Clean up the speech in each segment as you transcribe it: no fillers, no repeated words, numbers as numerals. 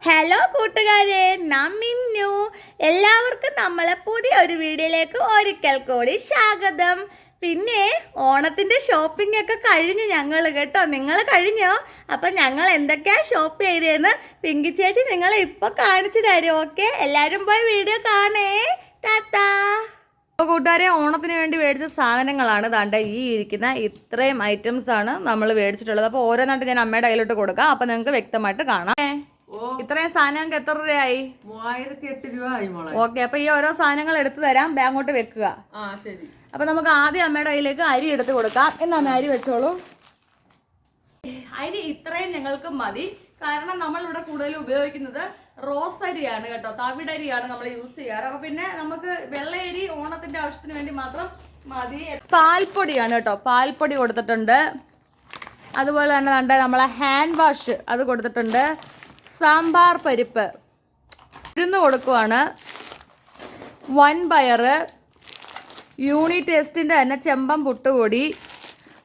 Hello കൂട്ടുകാരെ, ഞാൻ മിന്നു. എല്ലാവർക്കും നമ്മളെ പുതിയൊരു വീഡിയോയിലേക്ക് ഒരിക്കൽ കൂടി സ്വാഗതം. പിന്നെ ഓണത്തിൻ്റെ ഷോപ്പിംഗ് ഒക്കെ കഴിഞ്ഞു ഞങ്ങൾ കേട്ടോ. നിങ്ങൾ കഴിഞ്ഞോ? അപ്പം ഞങ്ങൾ എന്തൊക്കെയാ ഷോപ്പ് ചെയ്തതെന്ന് പിങ്കി ചേച്ചി നിങ്ങളെ ഇപ്പോൾ കാണിച്ചു തരും. ഓക്കെ, എല്ലാവരും പോയി വീഡിയോ കാണേ. ടാറ്റാ. അപ്പോൾ കൂട്ടുകാരെ, ഓണത്തിന് വേണ്ടി മേടിച്ച സാധനങ്ങളാണ് ദാണ്ട ഈ ഇരിക്കുന്ന ഇത്രയും ഐറ്റംസ് ആണ് നമ്മൾ മേടിച്ചിട്ടുള്ളത്. അപ്പോൾ ഓരോന്നായിട്ട് ഞാൻ അമ്മയുടെ കയ്യിലോട്ട് കൊടുക്കാം. അപ്പോൾ നിങ്ങൾക്ക് വ്യക്തമായിട്ട് കാണാം. ഇത്രയും സാധനങ്ങൾക്ക് എത്ര രൂപയായി? 3008 രൂപ ആയി മോളെ. ഓക്കെ, അപ്പൊ ഈ ഓരോ സാധനങ്ങൾ എടുത്തു തരാം. ബാങ്ങോട്ട് വെക്കുക. ശരി. അപ്പൊ നമുക്ക് ആദ്യം അമ്മയുടെ കയ്യിലേക്ക് അരി എടുത്ത് കൊടുക്കാം. എന്നാ അമ്മ അരി വെച്ചോളൂ. അരി ഇത്രയും ഞങ്ങൾക്ക് മതി. കാരണം നമ്മൾ ഇവിടെ കൂടുതൽ ഉപയോഗിക്കുന്നത് റോസ് അരിയാണ് കേട്ടോ. തവിടരിയാണ് നമ്മൾ യൂസ് ചെയ്യാറ്. അപ്പൊ പിന്നെ നമുക്ക് വെള്ളയരി ഓണത്തിന്റെ ആവശ്യത്തിന് വേണ്ടി മാത്രം മതി. പാൽപ്പൊടിയാണ് കേട്ടോ, പാൽപ്പൊടി കൊടുത്തിട്ടുണ്ട്. അതുപോലെ തന്നെ കണ്ട നമ്മളെ ഹാൻഡ് വാഷ് അത് കൊടുത്തിട്ടുണ്ട്. സാമ്പാർ പരിപ്പ് ഉഴുന്ന് കൊടുക്കുവാണ്. വൻപയർ, യൂണിറ്റ് ടെസ്റ്റിൻ്റെ തന്നെ ചെമ്പൻ പുട്ടുപൊടി.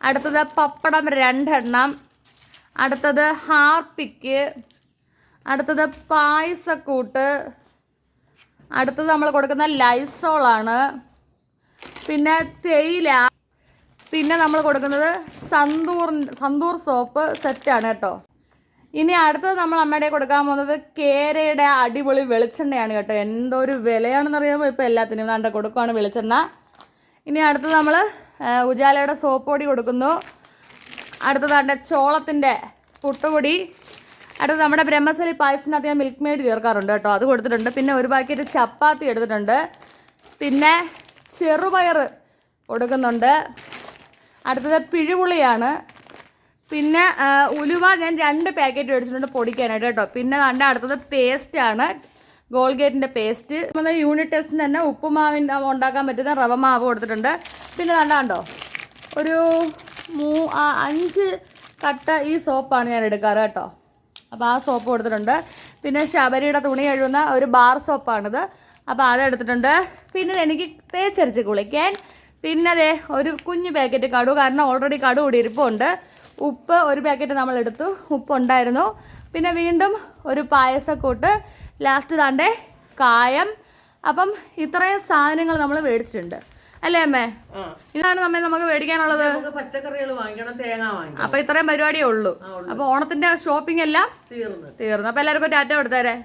അടുത്തത് പപ്പടം 2 എണ്ണം. അടുത്തത് ഹാർപ്പിക്ക്. അടുത്തത് പായസക്കൂട്ട്. അടുത്തത് നമ്മൾ കൊടുക്കുന്ന ലൈസോളാണ്. പിന്നെ തേയില. പിന്നെ നമ്മൾ കൊടുക്കുന്നത് സന്തൂർ സോപ്പ് സെറ്റാണ് കേട്ടോ. ഇനി അടുത്തത് നമ്മൾ അമ്മയുടെ കൊടുക്കാൻ പോകുന്നത് കേരയുടെ അടിപൊളി വെളിച്ചെണ്ണയാണ് കേട്ടോ. എന്തോ ഒരു വിലയാണെന്ന് അറിയാമോ ഇപ്പോൾ എല്ലാത്തിനും. ദാണ്ട കൊടുക്കുവാണ് വെളിച്ചെണ്ണ. ഇനി അടുത്തത് നമ്മൾ ഉജാലയുടെ സോപ്പ് പൊടി കൊടുക്കുന്നു. അടുത്തത് ദാണ്ട ചോളത്തിൻ്റെ പുട്ടുപൊടി. അടുത്തത് നമ്മുടെ ബ്രഹ്മസലി പായസത്തിനകത്ത് ഞാൻ മിൽക്ക് മെയ്ഡ് ചേർക്കാറുണ്ട് കേട്ടോ, അത് കൊടുത്തിട്ടുണ്ട്. പിന്നെ ഒരു പാക്കറ്റ് ചപ്പാത്തി എടുത്തിട്ടുണ്ട്. പിന്നെ ചെറുപയർ കൊടുക്കുന്നുണ്ട്. അടുത്തത് പിഴുപുളിയാണ്. പിന്നെ ഉലുവ ഞാൻ 2 പാക്കറ്റ് മേടിച്ചിട്ടുണ്ട് പൊടിക്കാനായിട്ട് കേട്ടോ. പിന്നെ അതിൻ്റെ അടുത്തത് പേസ്റ്റാണ്, ഗോൾഗേറ്റിൻ്റെ പേസ്റ്റ്. യൂണിറ്റ് ടെസ്റ്റിന് തന്നെ ഉപ്പുമാവിൻ്റെ ഉണ്ടാക്കാൻ പറ്റുന്ന റവ മാവ് കൊടുത്തിട്ടുണ്ട്. പിന്നെ കണ്ടോ ഒരു 5 കട്ട ഈ സോപ്പാണ് ഞാൻ എടുക്കാറ് കേട്ടോ. അപ്പോൾ ആ സോപ്പ് കൊടുത്തിട്ടുണ്ട്. പിന്നെ ശബരിയുടെ തുണി കഴുകുന്ന ഒരു ബാർ സോപ്പാണിത്, അപ്പോൾ അതെടുത്തിട്ടുണ്ട്. പിന്നെ എനിക്ക് തേച്ചരച്ച് കുളിക്കാൻ. പിന്നെ അതെ ഒരു കുഞ്ഞു പാക്കറ്റ് കടു, കാരണം ഓൾറെഡി കടു കൂടി ഇരിപ്പുണ്ട്. ഉപ്പ് ഒരു പാക്കറ്റ് നമ്മൾ എടുത്തു, ഉപ്പുണ്ടായിരുന്നു. പിന്നെ വീണ്ടും ഒരു പായസക്കൂട്ട്. ലാസ്റ്റ് താണ്ടേ കായം. അപ്പം ഇത്രയും സാധനങ്ങൾ നമ്മൾ മേടിച്ചിട്ടുണ്ട് അല്ലേ അമ്മേ? ഇതാണ് നമുക്ക് മേടിക്കാനുള്ളത്. പച്ചക്കറികൾ വാങ്ങിക്കണം, തേങ്ങ വാങ്ങിക്കണം. അപ്പൊ ഇത്രയും പരിപാടിയേ ഉള്ളൂ. അപ്പൊ ഓണത്തിന്റെ ഷോപ്പിംഗ് എല്ലാം തീർന്നു. അപ്പൊ എല്ലാവർക്കും ടാറ്റ കൊടുത്തേരെ.